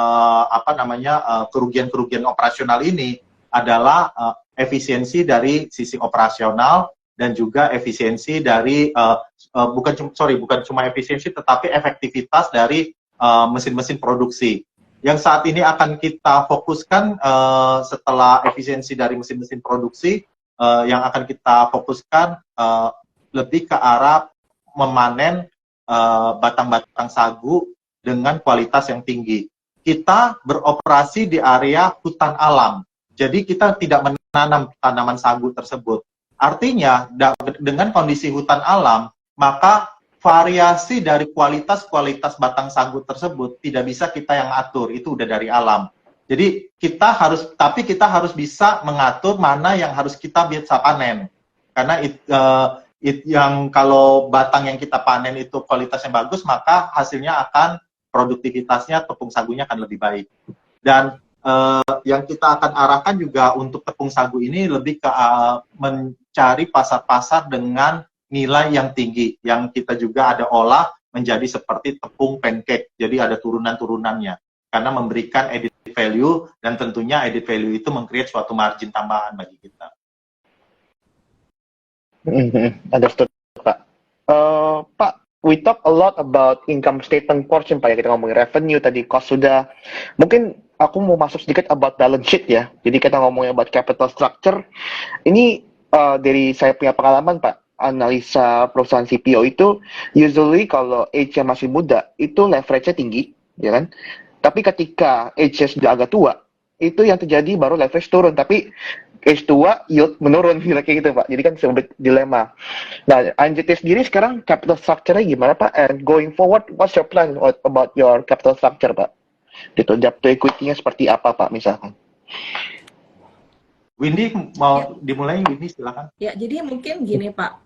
kerugian-kerugian operasional ini adalah efisiensi dari sisi operasional dan juga efisiensi dari bukan cuma efisiensi tetapi efektivitas dari mesin-mesin produksi. Yang saat ini akan kita fokuskan setelah efisiensi dari mesin-mesin produksi, yang akan kita fokuskan lebih ke arah memanen batang-batang sagu dengan kualitas yang tinggi. Kita beroperasi di area hutan alam, jadi kita tidak menanam tanaman sagu tersebut. Artinya, dengan kondisi hutan alam, maka variasi dari kualitas batang sagu tersebut tidak bisa kita yang atur, itu udah dari alam. Jadi kita harus bisa mengatur mana yang harus kita bisa panen. Karena yang kalau batang yang kita panen itu kualitasnya bagus, maka hasilnya akan produktivitasnya tepung sagunya akan lebih baik. Dan yang kita akan arahkan juga untuk tepung sagu ini lebih ke mencari pasar-pasar dengan nilai yang tinggi, yang kita juga ada olah menjadi seperti tepung pancake, jadi ada turunan-turunannya, karena memberikan added value, dan tentunya added value itu meng-create suatu margin tambahan bagi kita. Understood, Pak. Pak, we talk a lot about income statement portion, Pak, ya, kita ngomongin revenue, tadi cost sudah. Mungkin aku mau masuk sedikit about balance sheet ya, jadi kita ngomongin about capital structure. Ini dari saya punya pengalaman, Pak, analisa perusahaan CPO itu usually kalau age-nya masih muda itu leverage-nya tinggi, ya kan? Tapi ketika age-nya sudah agak tua, itu yang terjadi baru leverage turun. Tapi age tua, yield menurun, kayak gitu, Pak. Jadi kan sedikit dilema. Nah, ANJT sendiri sekarang capital structure-nya gimana, Pak? And going forward, what's your plan about your capital structure, Pak? Gitu, debt to equity-nya seperti apa, Pak, misalkan? Windy, mau dimulai, Windy, silakan. Ya, jadi mungkin gini, Pak.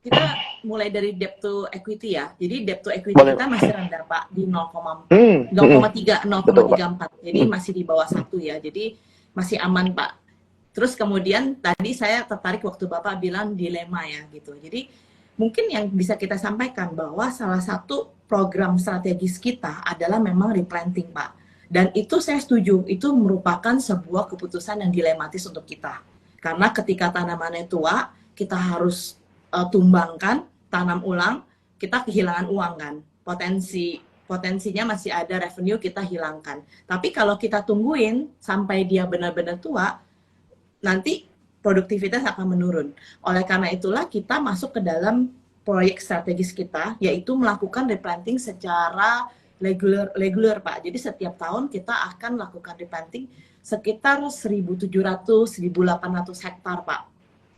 Kita mulai dari debt to equity ya. Jadi debt to equity Boleh. kita masih rendah, Pak, di 0,34. Jadi masih di bawah 1 ya. Jadi masih aman, Pak. Terus kemudian tadi saya tertarik waktu Bapak bilang dilema ya gitu. Jadi mungkin yang bisa kita sampaikan bahwa salah satu program strategis kita adalah memang replanting, Pak. Dan itu saya setuju, itu merupakan sebuah keputusan yang dilematis untuk kita. Karena ketika tanamannya tua, kita harus tumbangkan, tanam ulang, kita kehilangan uang kan. Potensinya masih ada, revenue kita hilangkan. Tapi kalau kita tungguin sampai dia benar-benar tua, nanti produktivitas akan menurun. Oleh karena itulah kita masuk ke dalam proyek strategis kita, yaitu melakukan replanting secara regular, Pak. Jadi setiap tahun kita akan melakukan replanting sekitar 1.700-1.800 hektar, Pak.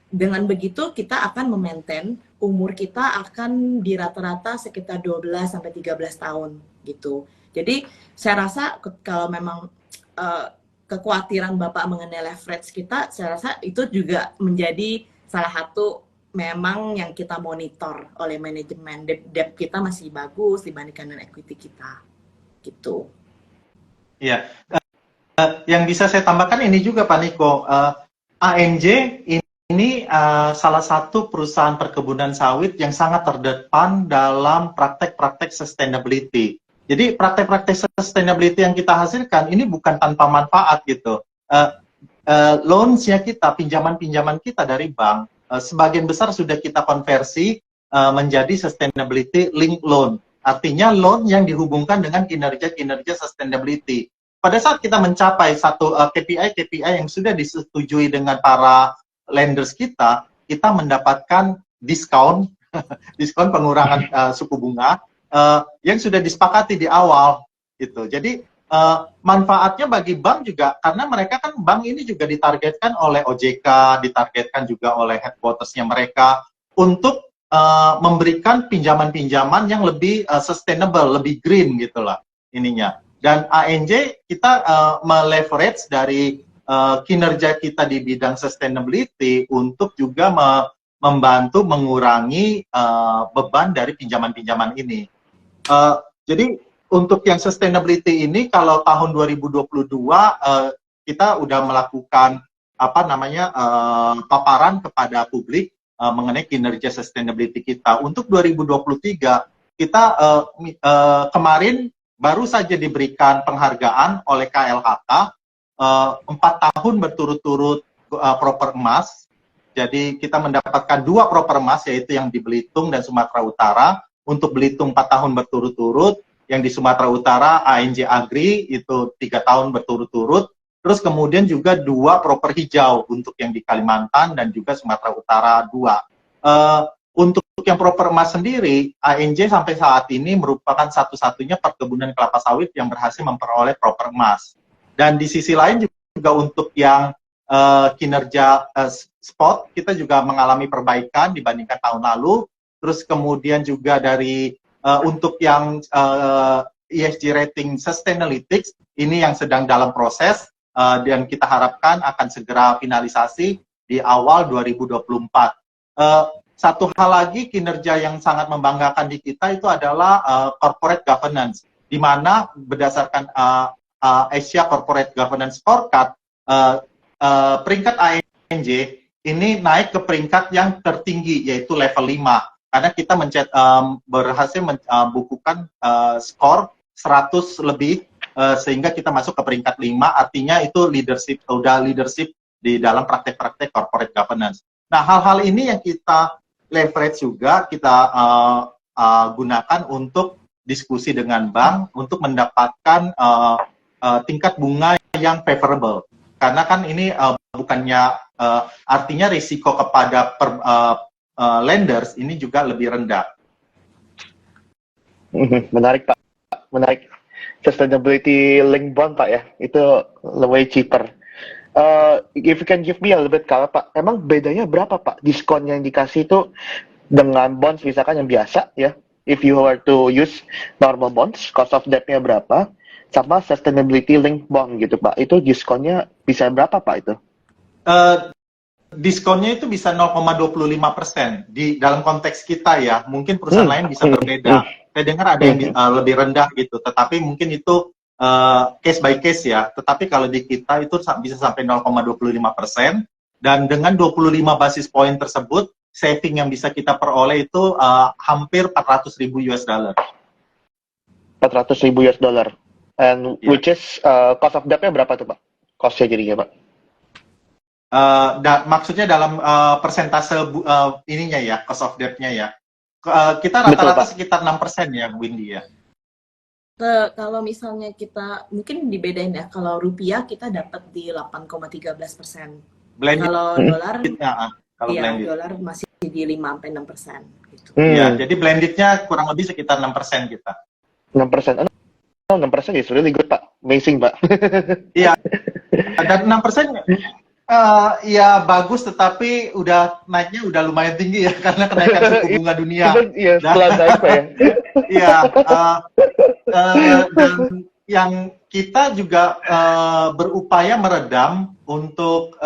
Dengan begitu kita akan memaintain umur kita akan di rata-rata sekitar 12-13 tahun gitu. Jadi saya rasa kalau memang kekhawatiran Bapak mengenai leverage kita, saya rasa itu juga menjadi salah satu memang yang kita monitor oleh manajemen. Debt kita masih bagus dibandingkan dengan equity kita gitu. Iya. Yang bisa saya tambahkan ini juga, Pak Niko, ANJ ini salah satu perusahaan perkebunan sawit yang sangat terdepan dalam praktek-praktek sustainability. Jadi praktek-praktek sustainability yang kita hasilkan ini bukan tanpa manfaat gitu. Loans-nya kita, pinjaman-pinjaman kita dari bank, sebagian besar sudah kita konversi menjadi sustainability link loan. Artinya loan yang dihubungkan dengan kinerja-kinerja sustainability. Pada saat kita mencapai satu KPI yang sudah disetujui dengan para lenders kita mendapatkan diskon pengurangan suku bunga yang sudah disepakati di awal gitu. Jadi manfaatnya bagi bank juga, karena mereka kan bank ini juga ditargetkan oleh OJK, ditargetkan juga oleh headquarters-nya mereka untuk memberikan pinjaman-pinjaman yang lebih sustainable, lebih green gitulah ininya. Dan ANJ kita meleverage dari kinerja kita di bidang sustainability untuk juga membantu mengurangi beban dari pinjaman-pinjaman ini. Jadi untuk yang sustainability ini kalau tahun 2022 kita udah melakukan paparan kepada publik mengenai kinerja sustainability kita. Untuk 2023 kita kemarin baru saja diberikan penghargaan oleh KLHK 4 tahun berturut-turut proper emas. Jadi kita mendapatkan 2 proper emas, yaitu yang di Belitung dan Sumatera Utara, untuk Belitung 4 tahun berturut-turut, yang di Sumatera Utara ANJ Agri itu 3 tahun berturut-turut, terus kemudian juga 2 proper hijau untuk yang di Kalimantan dan juga Sumatera Utara 2. Untuk yang proper emas sendiri, ANJ sampai saat ini merupakan satu-satunya perkebunan kelapa sawit yang berhasil memperoleh proper emas. Dan di sisi lain juga untuk yang kinerja spot, kita juga mengalami perbaikan dibandingkan tahun lalu. Terus kemudian juga dari untuk yang ESG rating Sustainalytics, ini yang sedang dalam proses, dan kita harapkan akan segera finalisasi di awal 2024. Satu hal lagi kinerja yang sangat membanggakan di kita itu adalah corporate governance, di mana berdasarkan Asia Corporate Governance Scorecard, peringkat ANJ ini naik ke peringkat yang tertinggi, yaitu level 5, karena kita berhasil membukukan skor 100 lebih, sehingga kita masuk ke peringkat 5, artinya itu leadership di dalam praktek-praktek corporate governance. Nah, hal-hal ini yang kita leverage juga, kita gunakan untuk diskusi dengan bank untuk mendapatkan tingkat bunga yang favorable. Karena kan ini bukannya artinya risiko kepada lenders ini juga lebih rendah. Menarik Pak, menarik. Sustainability link bond Pak ya, itu lebih cheaper. If you can give me a little bit color Pak, emang bedanya berapa Pak diskon yang dikasih itu dengan bonds misalkan yang biasa ya, if you were to use normal bonds, cost of debt-nya berapa, sama sustainability link bond gitu Pak, itu diskonnya bisa berapa Pak itu? Diskonnya itu bisa 0,25% di dalam konteks kita ya, mungkin perusahaan lain bisa berbeda. Saya dengar ada yang lebih rendah gitu, tetapi mungkin itu case by case ya, tetapi kalau di kita itu bisa sampai 0,25%, dan dengan 25 basis point tersebut, saving yang bisa kita peroleh itu hampir 400.000 US dollar. 400.000 US dollar. And which is cost of debt-nya berapa tuh Pak? Cost-nya jadinya Pak? Maksudnya dalam persentase ininya ya, cost of debt-nya ya. Kita rata-rata sekitar 6% ya, Windy ya. Kalau misalnya kita mungkin dibedain ya, kalau rupiah kita dapat di 8,13%. Kalau dolar, dolar masih di 5-6%. Gitu. Ya, jadi blendednya kurang lebih sekitar 6% kita. 6%? 6% is really good Pak, amazing Pak. Iya, dan 6% ya bagus, tetapi naiknya udah lumayan tinggi ya, karena kenaikan suku bunga dunia. Iya, setelah naik Pak ya. Iya, dan yang kita juga berupaya meredam untuk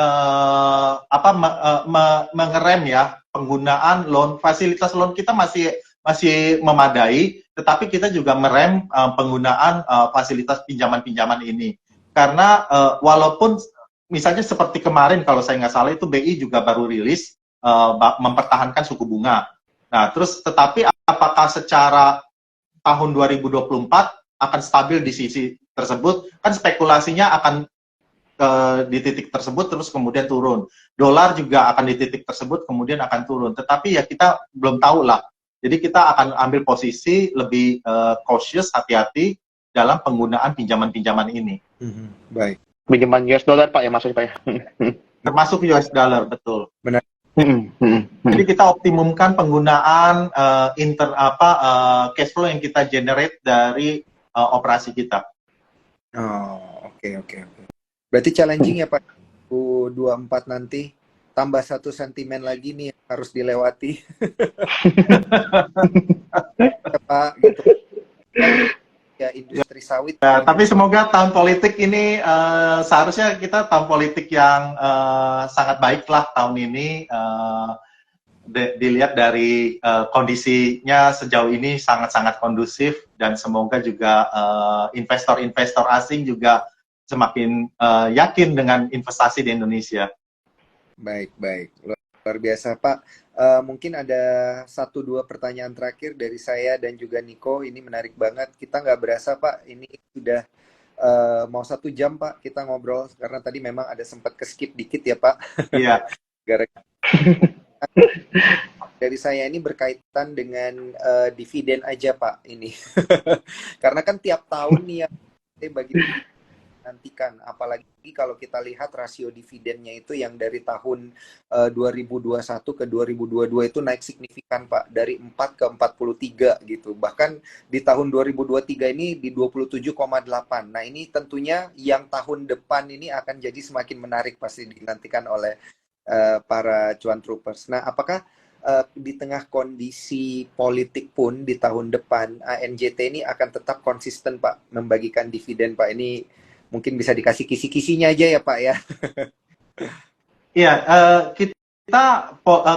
mengerem ya penggunaan loan, fasilitas loan kita masih memadai, tetapi kita juga merem penggunaan fasilitas pinjaman-pinjaman ini, karena walaupun misalnya seperti kemarin kalau saya nggak salah itu BI juga baru rilis mempertahankan suku bunga. Nah, terus tetapi apakah secara tahun 2024 akan stabil di sisi tersebut? Kan spekulasinya akan di titik tersebut terus kemudian turun. Dolar juga akan di titik tersebut kemudian akan turun. Tetapi ya kita belum tahu lah. Jadi kita akan ambil posisi lebih cautious, hati-hati dalam penggunaan pinjaman-pinjaman ini. Baik. Pinjaman US dollar Pak ya maksudnya Pak ya? Termasuk US dollar, betul. Benar. Jadi kita optimumkan penggunaan cash flow yang kita generate dari operasi kita. Oh, oke. Berarti challenging ya Pak, 2024 nanti tambah 1 sentimen lagi nih yang harus dilewati. Pak, gitu. Ya, industri sawit. Tapi semoga tahun politik ini seharusnya kita tahun politik yang sangat baik lah tahun ini. Dilihat dari kondisinya sejauh ini sangat-sangat kondusif, dan semoga juga investor-investor asing juga semakin yakin dengan investasi di Indonesia. Baik. Luar biasa Pak. Mungkin ada 1-2 pertanyaan terakhir dari saya dan juga Niko. Ini menarik banget. Kita nggak berasa Pak, ini sudah mau 1 jam Pak kita ngobrol, karena tadi memang ada sempat ke skip dikit ya Pak. Iya. Gara-gara dari saya ini berkaitan dengan dividen aja Pak ini. Karena kan tiap tahun nih ya bagi nantikan, apalagi kalau kita lihat rasio dividennya itu yang dari tahun 2021 ke 2022 itu naik signifikan Pak, dari 4 ke 43 gitu. Bahkan di tahun 2023 ini di 27,8. Nah, ini tentunya yang tahun depan ini akan jadi semakin menarik pasti dinantikan oleh para cuan troopers. Nah, apakah di tengah kondisi politik pun di tahun depan ANJT ini akan tetap konsisten Pak membagikan dividen Pak? Ini mungkin bisa dikasih kisi-kisinya aja ya Pak ya. Iya,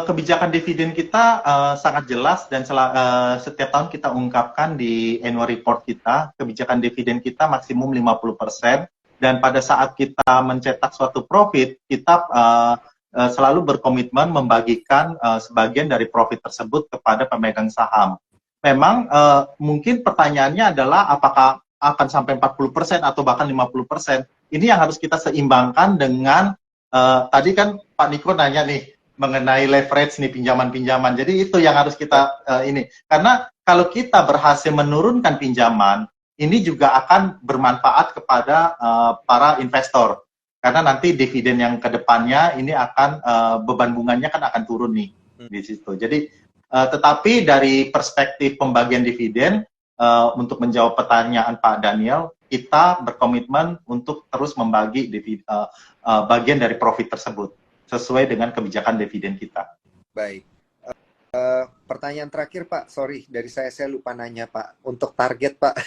kebijakan dividen kita sangat jelas dan setiap tahun kita ungkapkan di annual report kita, kebijakan dividen kita maksimum 50%, dan pada saat kita mencetak suatu profit, kita selalu berkomitmen membagikan sebagian dari profit tersebut kepada pemegang saham. Memang mungkin pertanyaannya adalah apakah akan sampai 40% atau bahkan 50%. Ini yang harus kita seimbangkan dengan tadi kan Pak Niko nanya nih mengenai leverage nih pinjaman-pinjaman. Jadi itu yang harus kita ini. Karena kalau kita berhasil menurunkan pinjaman, ini juga akan bermanfaat kepada para investor. Karena nanti dividen yang ke depannya ini akan beban bunganya kan akan turun nih di situ. Jadi tetapi dari perspektif pembagian dividen, untuk menjawab pertanyaan Pak Daniel, kita berkomitmen untuk terus membagi bagian dari profit tersebut sesuai dengan kebijakan dividen kita. Baik. Pertanyaan terakhir Pak, sorry dari saya lupa nanya Pak, untuk target Pak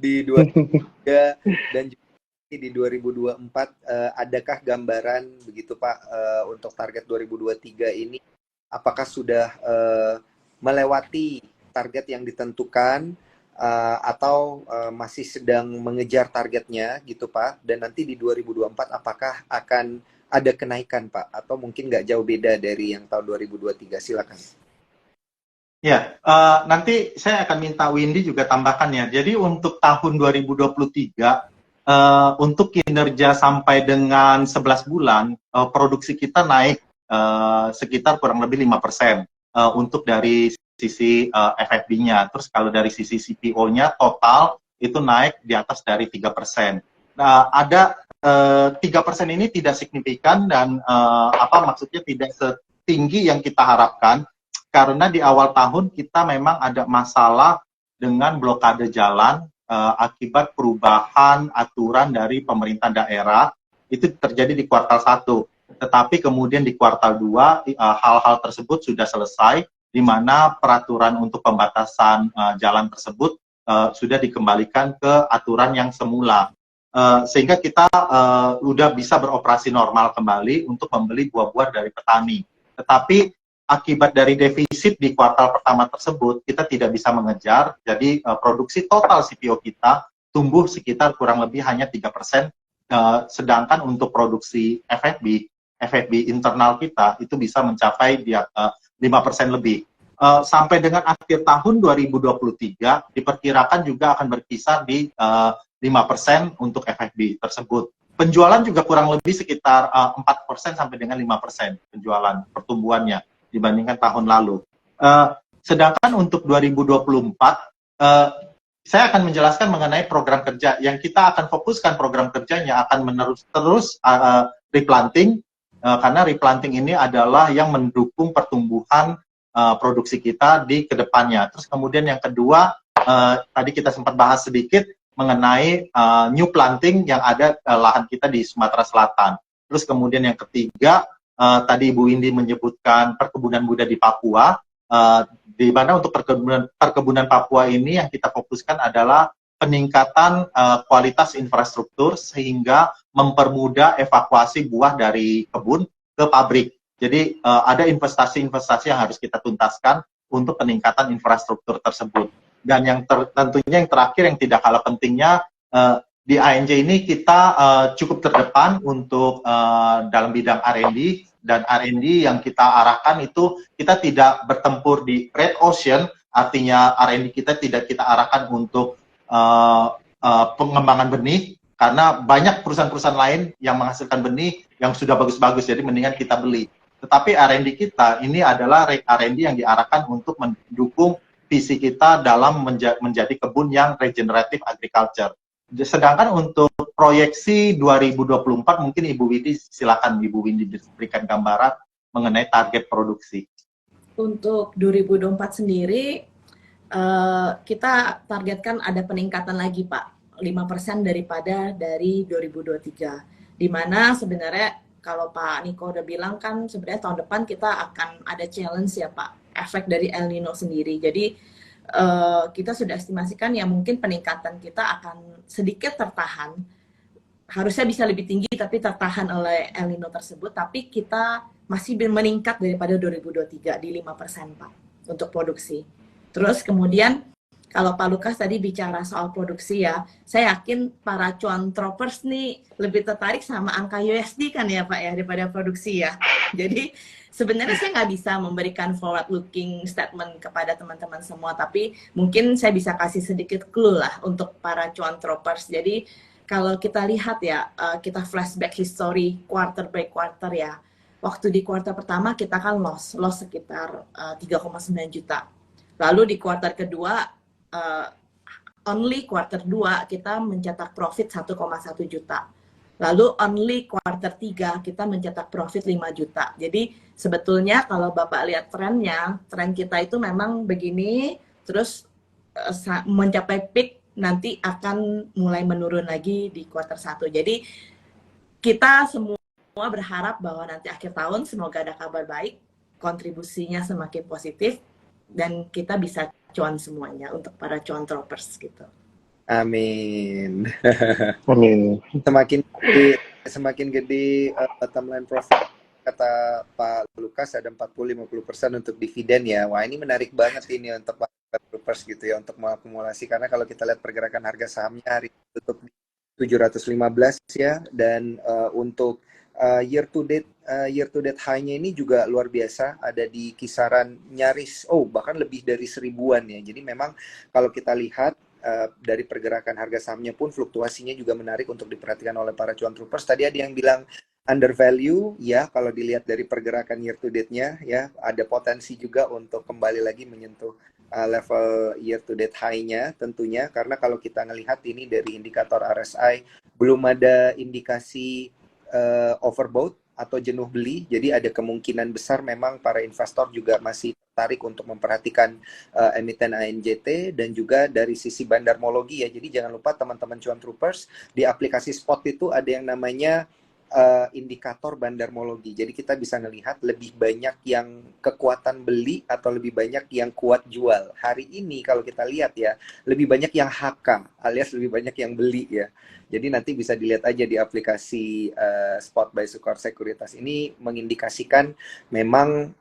di 2023 dan juga di 2024, adakah gambaran begitu Pak untuk target 2023 ini? Apakah sudah melewati target yang ditentukan atau masih sedang mengejar targetnya gitu Pak? Dan nanti di 2024 apakah akan ada kenaikan Pak? Atau mungkin nggak jauh beda dari yang tahun 2023? Silakan. Ya, nanti saya akan minta Windy juga tambahkan ya. Jadi untuk tahun 2023, untuk kinerja sampai dengan 11 bulan, produksi kita naik sekitar kurang lebih 5% untuk dari sisi FFB-nya. Terus kalau dari sisi CPO-nya total itu naik di atas dari 3%. Nah, ada 3% ini tidak signifikan dan maksudnya tidak setinggi yang kita harapkan, karena di awal tahun kita memang ada masalah dengan blokade jalan akibat perubahan aturan dari pemerintah daerah. Itu terjadi di kuartal 1. Tetapi kemudian di kuartal 2 hal-hal tersebut sudah selesai, di mana peraturan untuk pembatasan jalan tersebut sudah dikembalikan ke aturan yang semula. Sehingga kita sudah bisa beroperasi normal kembali untuk membeli buah-buah dari petani. Tetapi akibat dari defisit di kuartal pertama tersebut, kita tidak bisa mengejar, jadi produksi total CPO kita tumbuh sekitar kurang lebih hanya 3%, sedangkan untuk produksi FFB internal kita itu bisa mencapai 5% lebih. Sampai dengan akhir tahun 2023 diperkirakan juga akan berkisar di 5% untuk FFB tersebut. Penjualan juga kurang lebih sekitar 4% sampai dengan 5% penjualan pertumbuhannya dibandingkan tahun lalu. Sedangkan untuk 2024, saya akan menjelaskan mengenai program kerja yang kita akan fokuskan. Program kerjanya akan terus replanting, karena replanting ini adalah yang mendukung pertumbuhan produksi kita di kedepannya. Terus kemudian yang kedua, tadi kita sempat bahas sedikit mengenai new planting yang ada lahan kita di Sumatera Selatan. Terus kemudian yang ketiga, tadi Ibu Windy menyebutkan perkebunan muda di Papua, di mana untuk perkebunan Papua ini yang kita fokuskan adalah peningkatan kualitas infrastruktur sehingga mempermudah evakuasi buah dari kebun ke pabrik. Jadi ada investasi-investasi yang harus kita tuntaskan untuk peningkatan infrastruktur tersebut. Dan yang tentunya yang terakhir yang tidak kalah pentingnya, di ANJ ini kita cukup terdepan untuk dalam bidang R&D, dan R&D yang kita arahkan itu kita tidak bertempur di red ocean, artinya R&D kita tidak kita arahkan untuk pengembangan benih, karena banyak perusahaan-perusahaan lain yang menghasilkan benih yang sudah bagus-bagus, jadi mendingan kita beli. Tetapi R&D kita ini adalah R&D yang diarahkan untuk mendukung visi kita dalam menjadi kebun yang regenerative agriculture. Sedangkan untuk proyeksi 2024 mungkin Ibu Windy silakan Ibu Windy berikan gambaran mengenai target produksi. Untuk 2024 sendiri kita targetkan ada peningkatan lagi Pak, 5% daripada dari 2023. Di mana sebenarnya kalau Pak Niko udah bilang kan sebenarnya tahun depan kita akan ada challenge ya Pak, efek dari El Nino sendiri. Jadi kita sudah estimasikan ya mungkin peningkatan kita akan sedikit tertahan. Harusnya bisa lebih tinggi tapi tertahan oleh El Nino tersebut, tapi kita masih meningkat daripada 2023 di 5% Pak untuk produksi. Terus kemudian kalau Pak Lukas tadi bicara soal produksi ya, saya yakin para cuan tropers nih lebih tertarik sama angka USD kan ya Pak ya daripada produksi ya. Jadi sebenarnya saya nggak bisa memberikan forward looking statement kepada teman-teman semua, tapi mungkin saya bisa kasih sedikit clue lah untuk para cuan tropers. Jadi kalau kita lihat ya, kita flashback history quarter by quarter ya. Waktu di kuartal pertama kita kan loss sekitar 3,9 juta. Lalu di kuartal kedua, only kuartal 2 kita mencetak profit 1,1 juta. Lalu only kuartal 3 kita mencetak profit 5 juta. Jadi sebetulnya kalau Bapak lihat trennya, tren kita itu memang begini, terus mencapai peak nanti akan mulai menurun lagi di kuartal 1. Jadi kita semua berharap bahwa nanti akhir tahun semoga ada kabar baik, kontribusinya semakin positif, dan kita bisa cuan semuanya untuk para cuan tropers gitu. Amin. Amin. Semakin gede bottom line profit, kata Pak Lukas ada 40-50% untuk dividen ya. Wah ini menarik banget ini untuk para tropers gitu ya, untuk mengakumulasi, karena kalau kita lihat pergerakan harga sahamnya hari ini tutup di 715 ya, dan untuk year to date high-nya ini juga luar biasa, ada di kisaran nyaris bahkan lebih dari 1000-an ya. Jadi memang kalau kita lihat dari pergerakan harga sahamnya pun fluktuasinya juga menarik untuk diperhatikan oleh para cuan troopers. Tadi ada yang bilang under value ya, kalau dilihat dari pergerakan year to date-nya ya, ada potensi juga untuk kembali lagi menyentuh level year to date high-nya tentunya, karena kalau kita ngelihat ini dari indikator RSI belum ada indikasi overbought atau jenuh beli, jadi ada kemungkinan besar memang para investor juga masih tertarik untuk memperhatikan emiten ANJT, dan juga dari sisi bandarmologi ya. Jadi jangan lupa teman-teman cuan troopers, di aplikasi Spot itu ada yang namanya indikator bandarmologi. Jadi kita bisa melihat lebih banyak yang kekuatan beli atau lebih banyak yang kuat jual. Hari ini kalau kita lihat ya, lebih banyak yang HK alias lebih banyak yang beli ya. Jadi nanti bisa dilihat aja di aplikasi Spot by Sukor Sekuritas. Ini mengindikasikan memang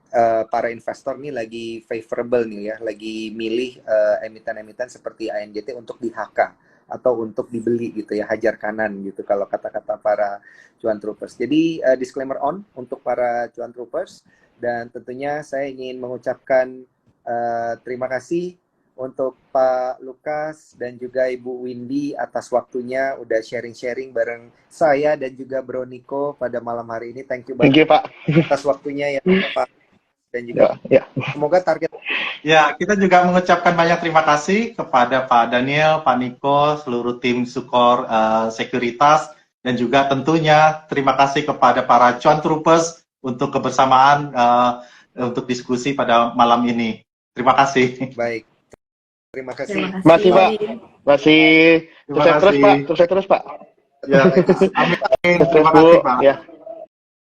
para investor nih lagi favorable nih ya, lagi milih emiten-emiten seperti ANJT untuk di HK atau untuk dibeli gitu ya, hajar kanan gitu kalau kata-kata para cuan troopers. Jadi disclaimer on untuk para cuan troopers, dan tentunya saya ingin mengucapkan terima kasih untuk Pak Lukas dan juga Ibu Windy atas waktunya udah sharing-sharing bareng saya dan juga Bro Niko pada malam hari ini. Thank you banget Pak atas waktunya ya Pak, dan juga semoga target. Ya, kita juga mengucapkan banyak terima kasih kepada Pak Daniel, Pak Niko, seluruh tim Sukor Sekuritas, dan juga tentunya terima kasih kepada para cuan troopers untuk kebersamaan untuk diskusi pada malam ini. Terima kasih. Baik. Terima kasih. Masih Pak. Masih. Sukses terus Pak. Sukses terus Pak. Ya, amin. Terima kasih Pak. Ya.